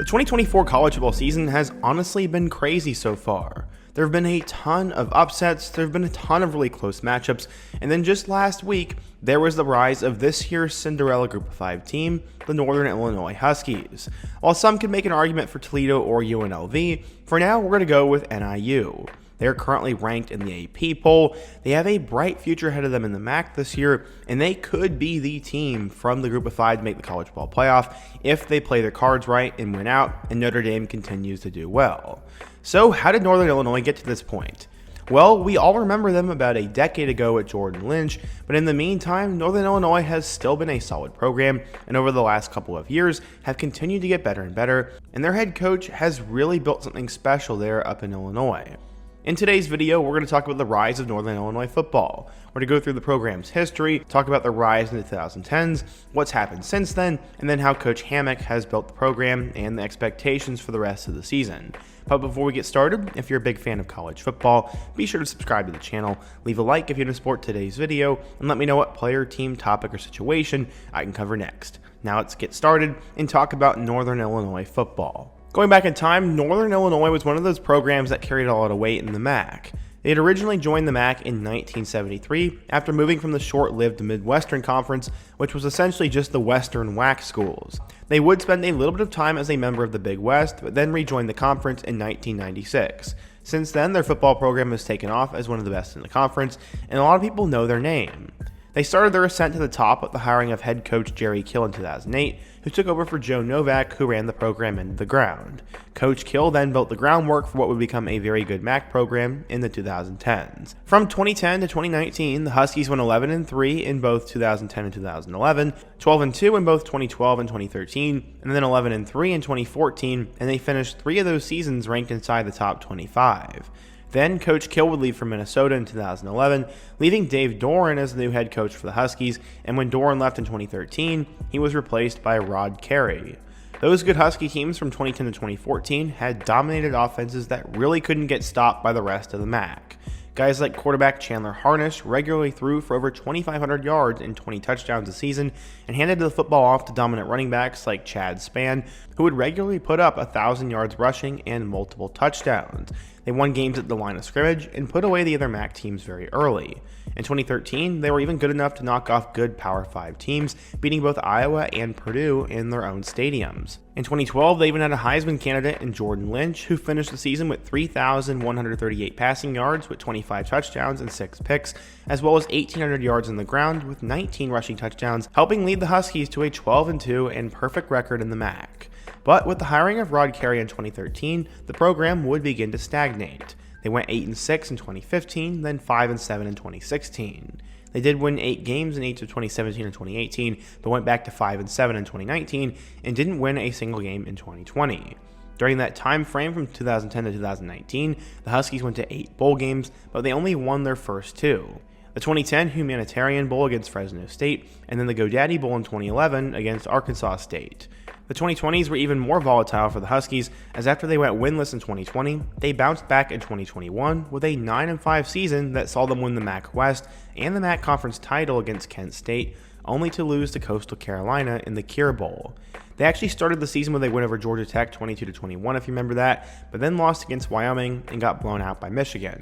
The 2024 college football season has honestly been crazy so far. There have been a ton of upsets, there have been a ton of really close matchups, and then just last week, there was the rise of this year's Cinderella Group of 5 team, the Northern Illinois Huskies. While some could make an argument for Toledo or UNLV, for now we're going to go with NIU. They're currently ranked in the AP poll. They have a bright future ahead of them in the MAC this year, and they could be the team from the Group of 5 to make the college football playoff if they play their cards right and win out, and Notre Dame continues to do well. So how did Northern Illinois get to this point? Well, we all remember them about a decade ago at Jordan Lynch, but in the meantime, Northern Illinois has still been a solid program, and over the last couple of years have continued to get better and better, and their head coach has really built something special there up in Illinois. In today's video, we're going to talk about the rise of Northern Illinois football. We're going to go through the program's history, talk about the rise in the 2010s, what's happened since then, and then how Coach Hammock has built the program and the expectations for the rest of the season. But before we get started, if you're a big fan of college football, be sure to subscribe to the channel, leave a like if you want to support today's video, and let me know what player, team, topic, or situation I can cover next. Now let's get started and talk about Northern Illinois football. Going back in time, Northern Illinois was one of those programs that carried a lot of weight in the MAC. They had originally joined the MAC in 1973 after moving from the short-lived Midwestern Conference, which was essentially just the Western WAC schools. They would spend a little bit of time as a member of the Big West, but then rejoined the conference in 1996. Since then, their football program has taken off as one of the best in the conference, and a lot of people know their name. They started their ascent to the top with the hiring of head coach Jerry Kill in 2008, who took over for Joe Novak, who ran the program into the ground. Coach Kill then built the groundwork for what would become a very good MAC program in the 2010s. From 2010 to 2019, the Huskies went 11-3 in both 2010 and 2011, 12-2 in both 2012 and 2013, and then 11-3 in 2014, and they finished 3 of those seasons ranked inside the top 25. Then Coach Kill would leave for Minnesota in 2011, leaving Dave Doran as the new head coach for the Huskies, and when Doran left in 2013, he was replaced by Rod Carey. Those good Husky teams from 2010 to 2014 had dominated offenses that really couldn't get stopped by the rest of the MAC. Guys like quarterback Chandler Harnish regularly threw for over 2,500 yards and 20 touchdowns a season and handed the football off to dominant running backs like Chad Spann, who would regularly put up 1,000 yards rushing and multiple touchdowns. They won games at the line of scrimmage and put away the other MAC teams very early. In 2013, they were even good enough to knock off good Power 5 teams, beating both Iowa and Purdue in their own stadiums. In 2012, they even had a Heisman candidate in Jordan Lynch, who finished the season with 3,138 passing yards with 25 touchdowns and 6 picks, as well as 1,800 yards on the ground with 19 rushing touchdowns, helping lead the Huskies to a 12-2 and perfect record in the MAC. But with the hiring of Rod Carey in 2013, the program would begin to stagnate. They went 8-6 in 2015, then 5-7 in 2016. They did win 8 games in each of 2017 and 2018, but went back to 5-7 in 2019 and didn't win a single game in 2020. During that time frame from 2010 to 2019, the Huskies went to 8 bowl games, but they only won their first 2. The 2010 Humanitarian Bowl against Fresno State, and then the GoDaddy Bowl in 2011 against Arkansas State. The 2020s were even more volatile for the Huskies, as after they went winless in 2020, they bounced back in 2021 with a 9-5 season that saw them win the MAC West and the MAC Conference title against Kent State, only to lose to Coastal Carolina in the Cure Bowl. They actually started the season with a win over Georgia Tech 22-21 if you remember that, but then lost against Wyoming and got blown out by Michigan.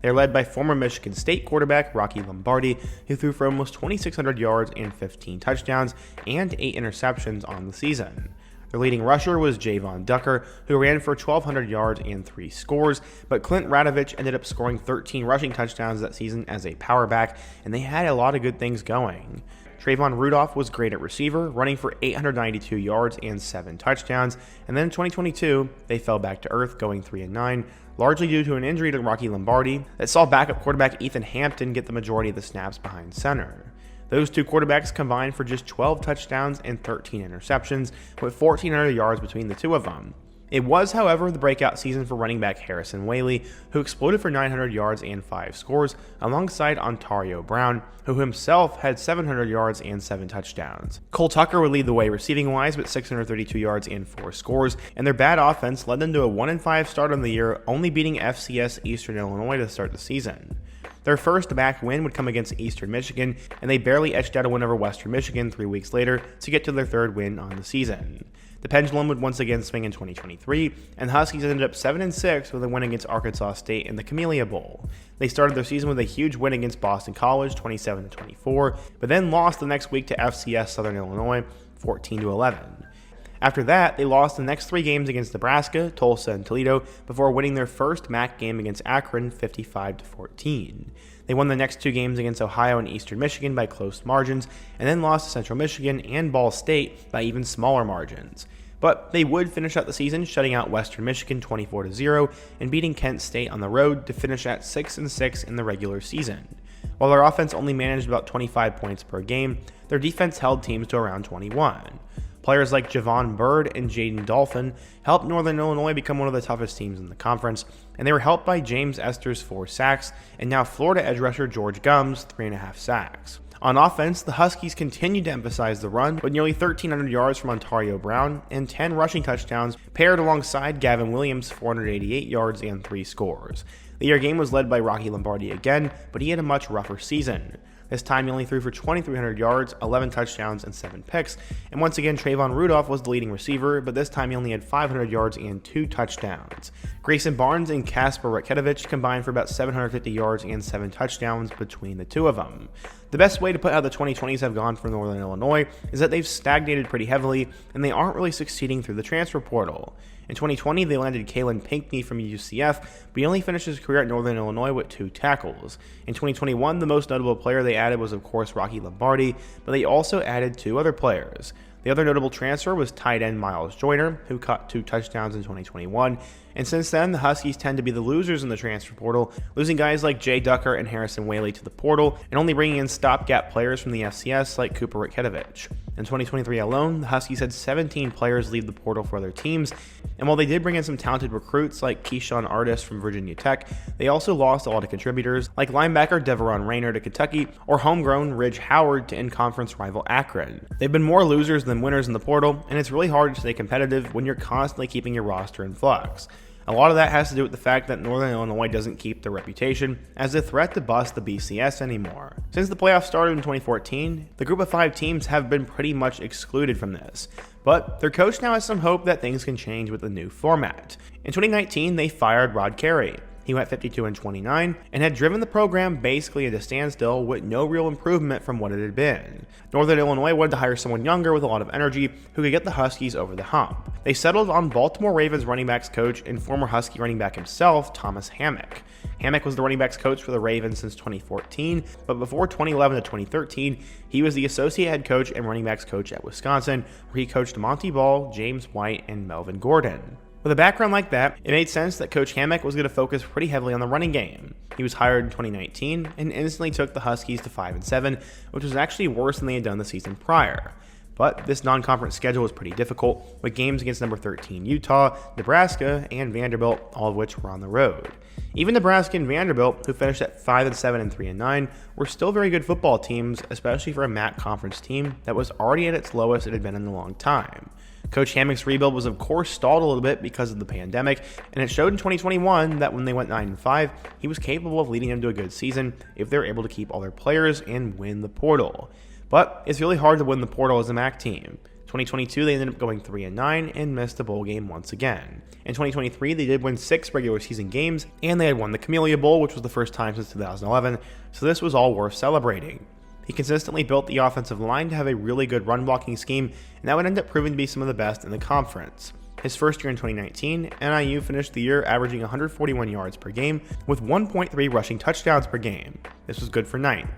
They're led by former Michigan State quarterback Rocky Lombardi, who threw for almost 2,600 yards and 15 touchdowns and 8 interceptions on the season. Their leading rusher was Javon Ducker, who ran for 1,200 yards and 3 scores, but Clint Radovich ended up scoring 13 rushing touchdowns that season as a power back, and they had a lot of good things going. Trayvon Rudolph was great at receiver, running for 892 yards and 7 touchdowns, and then in 2022, they fell back to earth, going 3-9, largely due to an injury to Rocky Lombardi that saw backup quarterback Ethan Hampton get the majority of the snaps behind center. Those two quarterbacks combined for just 12 touchdowns and 13 interceptions, with 1,400 yards between the two of them. It was, however, the breakout season for running back Harrison Whaley, who exploded for 900 yards and 5 scores, alongside Ontario Brown, who himself had 700 yards and 7 touchdowns. Cole Tucker would lead the way receiving-wise with 632 yards and 4 scores, and their bad offense led them to a 1-5 start on the year, only beating FCS Eastern Illinois to start the season. Their first MAC win would come against Eastern Michigan, and they barely edged out a win over Western Michigan 3 weeks later to get to their 3rd win on the season. The pendulum would once again swing in 2023, and the Huskies ended up 7-6 with a win against Arkansas State in the Camellia Bowl. They started their season with a huge win against Boston College, 27-24, but then lost the next week to FCS Southern Illinois, 14-11. After that, they lost the next 3 games against Nebraska, Tulsa, and Toledo before winning their first MAC game against Akron, 55-14. They won the next 2 games against Ohio and Eastern Michigan by close margins, and then lost to Central Michigan and Ball State by even smaller margins. But they would finish out the season shutting out Western Michigan 24-0 and beating Kent State on the road to finish at 6-6 in the regular season. While their offense only managed about 25 points per game, their defense held teams to around 21. Players like Javon Bird and Jaden Dolphin helped Northern Illinois become one of the toughest teams in the conference, and they were helped by James Ester's 4 sacks and now Florida edge rusher George Gumbs' 3.5 sacks. On offense, the Huskies continued to emphasize the run, with nearly 1,300 yards from Ontario Brown and 10 rushing touchdowns paired alongside Gavin Williams' 488 yards and 3 scores. The year game was led by Rocky Lombardi again, but he had a much rougher season. This time he only threw for 2,300 yards, 11 touchdowns, and 7 picks. And once again, Trayvon Rudolph was the leading receiver, but this time he only had 500 yards and 2 touchdowns. Grayson Barnes and Kasper Retkevich combined for about 750 yards and 7 touchdowns between the two of them. The best way to put how the 2020s have gone for Northern Illinois is that they've stagnated pretty heavily, and they aren't really succeeding through the transfer portal. In 2020, they landed Kalen Pinkney from UCF, but he only finished his career at Northern Illinois with 2 tackles. In 2021, the most notable player they added was, of course, Rocky Lombardi, but they also added 2 other players. The other notable transfer was tight end Miles Joyner, who caught 2 touchdowns in 2021, and since then, the Huskies tend to be the losers in the transfer portal, losing guys like Jay Ducker and Harrison Whaley to the portal, and only bringing in stopgap players from the FCS like Cooper Retkevich. In 2023 alone, the Huskies had 17 players leave the portal for other teams, and while they did bring in some talented recruits like Keyshawn Artis from Virginia Tech, they also lost a lot of contributors like linebacker Deveron Rayner to Kentucky or homegrown Ridge Howard to in-conference rival Akron. They've been more losers than winners in the portal, and it's really hard to stay competitive when you're constantly keeping your roster in flux. A lot of that has to do with the fact that Northern Illinois doesn't keep their reputation as a threat to bust the BCS anymore. Since the playoffs started in 2014, the group of 5 teams have been pretty much excluded from this. But their coach now has some hope that things can change with the new format. In 2019, they fired Rod Carey. He went 52-29 and had driven the program basically at a standstill with no real improvement from what it had been. Northern Illinois wanted to hire someone younger with a lot of energy who could get the Huskies over the hump. They settled on Baltimore Ravens running backs coach and former Husky running back himself, Thomas Hammock. Hammock was the running backs coach for the Ravens since 2014, but before 2011 to 2013, he was the associate head coach and running backs coach at Wisconsin, where he coached Monty Ball, James White, and Melvin Gordon. With a background like that, it made sense that Coach Hammock was going to focus pretty heavily on the running game. He was hired in 2019 and instantly took the Huskies to 5-7, which was actually worse than they had done the season prior. But this non-conference schedule was pretty difficult, with games against number 13 Utah, Nebraska, and Vanderbilt, all of which were on the road. Even Nebraska and Vanderbilt, who finished at 5-7 and 3-9, were still very good football teams, especially for a MAC conference team that was already at its lowest it had been in a long time. Coach Hammock's rebuild was of course stalled a little bit because of the pandemic, and it showed in 2021 that when they went 9-5, he was capable of leading them to a good season if they were able to keep all their players and win the portal. But it's really hard to win the portal as a MAC team. 2022, they ended up going 3-9 and missed a bowl game once again. In 2023, they did win 6 regular season games, and they had won the Camellia Bowl, which was the first time since 2011, so this was all worth celebrating. He consistently built the offensive line to have a really good run-blocking scheme, and that would end up proving to be some of the best in the conference. His first year in 2019, NIU finished the year averaging 141 yards per game with 1.3 rushing touchdowns per game. This was good for 9th.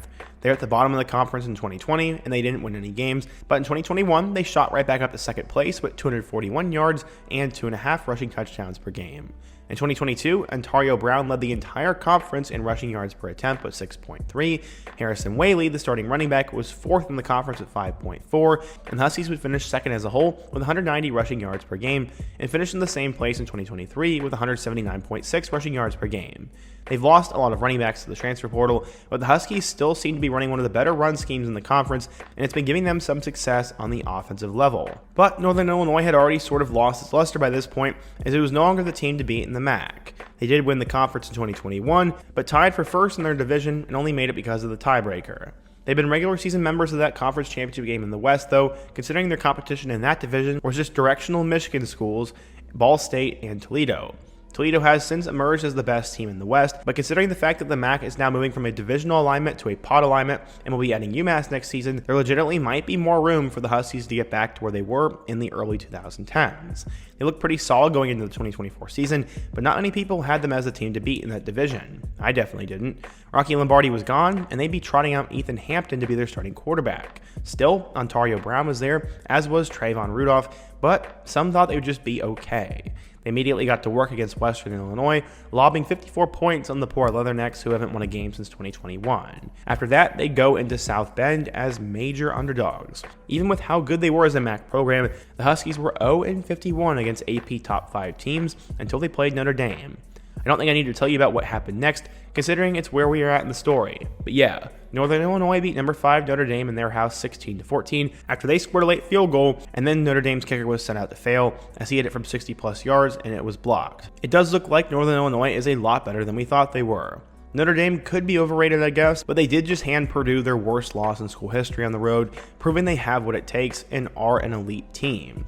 They were at the bottom of the conference in 2020, and they didn't win any games, but in 2021, they shot right back up to second place with 241 yards and 2.5 rushing touchdowns per game. In 2022, Ontario Brown led the entire conference in rushing yards per attempt with 6.3. Harrison Whaley, the starting running back, was 4th in the conference at 5.4, and the Huskies would finish second as a whole with 190 rushing yards per game and finished in the same place in 2023 with 179.6 rushing yards per game. They've lost a lot of running backs to the transfer portal, but the Huskies still seem to be running one of the better run schemes in the conference, and it's been giving them some success on the offensive level. But Northern Illinois had already sort of lost its luster by this point, as it was no longer the team to beat in the MAC. They did win the conference in 2021, but tied for first in their division and only made it because of the tiebreaker. They've been regular season members of that conference championship game in the West, though, considering their competition in that division was just directional Michigan schools, Ball State, and Toledo. Toledo has since emerged as the best team in the West, but considering the fact that the MAC is now moving from a divisional alignment to a pod alignment and will be adding UMass next season, there legitimately might be more room for the Huskies to get back to where they were in the early 2010s. They look pretty solid going into the 2024 season, but not many people had them as the team to beat in that division. I definitely didn't. Rocky Lombardi was gone, and they'd be trotting out Ethan Hampton to be their starting quarterback. Still, Ontario Brown was there, as was Trayvon Rudolph, but some thought they would just be okay. They immediately got to work against Western Illinois, lobbing 54 points on the poor Leathernecks, who haven't won a game since 2021. After that, they go into South Bend as major underdogs. Even with how good they were as a MAC program, the Huskies were 0-51 against AP top 5 teams until they played Notre Dame. I don't think I need to tell you about what happened next, considering it's where we are at in the story. But yeah, Northern Illinois beat number 5 Notre Dame in their house 16-14 after they scored a late field goal, and then Notre Dame's kicker was sent out to fail as he hit it from 60 plus yards and it was blocked. It does look like Northern Illinois is a lot better than we thought they were. Notre Dame could be overrated, I guess, but they did just hand Purdue their worst loss in school history on the road, proving they have what it takes and are an elite team.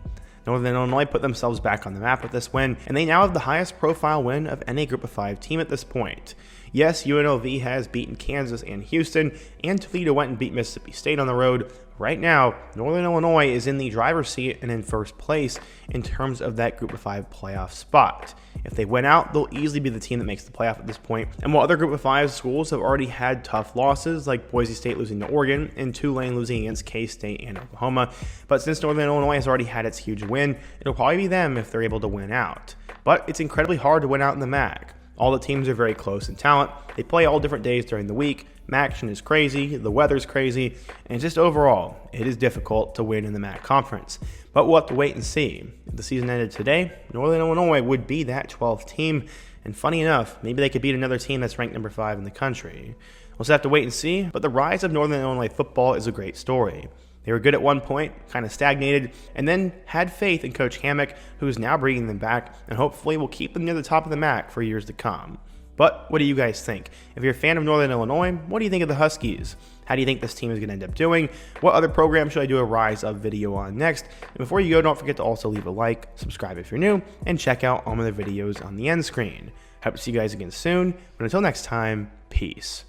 Northern Illinois put themselves back on the map with this win, and they now have the highest profile win of any Group of 5 team at this point. Yes, UNLV has beaten Kansas and Houston, and Toledo went and beat Mississippi State on the road. Right now, Northern Illinois is in the driver's seat and in first place in terms of that Group of 5 playoff spot. If they win out, they'll easily be the team that makes the playoff at this point. And while other Group of 5 schools have already had tough losses, like Boise State losing to Oregon and Tulane losing against K-State and Oklahoma, but since Northern Illinois has already had its huge win, it'll probably be them if they're able to win out. But it's incredibly hard to win out in the MAC. All the teams are very close in talent. They play all different days during the week. MACtion is crazy, the weather's crazy, and just overall, it is difficult to win in the MAC conference. But we'll have to wait and see. If the season ended today, Northern Illinois would be that 12th team, and funny enough, maybe they could beat another team that's ranked number 5 in the country. We'll just have to wait and see, but the rise of Northern Illinois football is a great story. They were good at one point, kind of stagnated, and then had faith in Coach Hammock, who's now bringing them back, and hopefully will keep them near the top of the MAC for years to come. But what do you guys think? If you're a fan of Northern Illinois, what do you think of the Huskies? How do you think this team is going to end up doing? What other program should I do a Rise Up video on next? And before you go, don't forget to also leave a like, subscribe if you're new, and check out all my other videos on the end screen. Hope to see you guys again soon, but until next time, peace.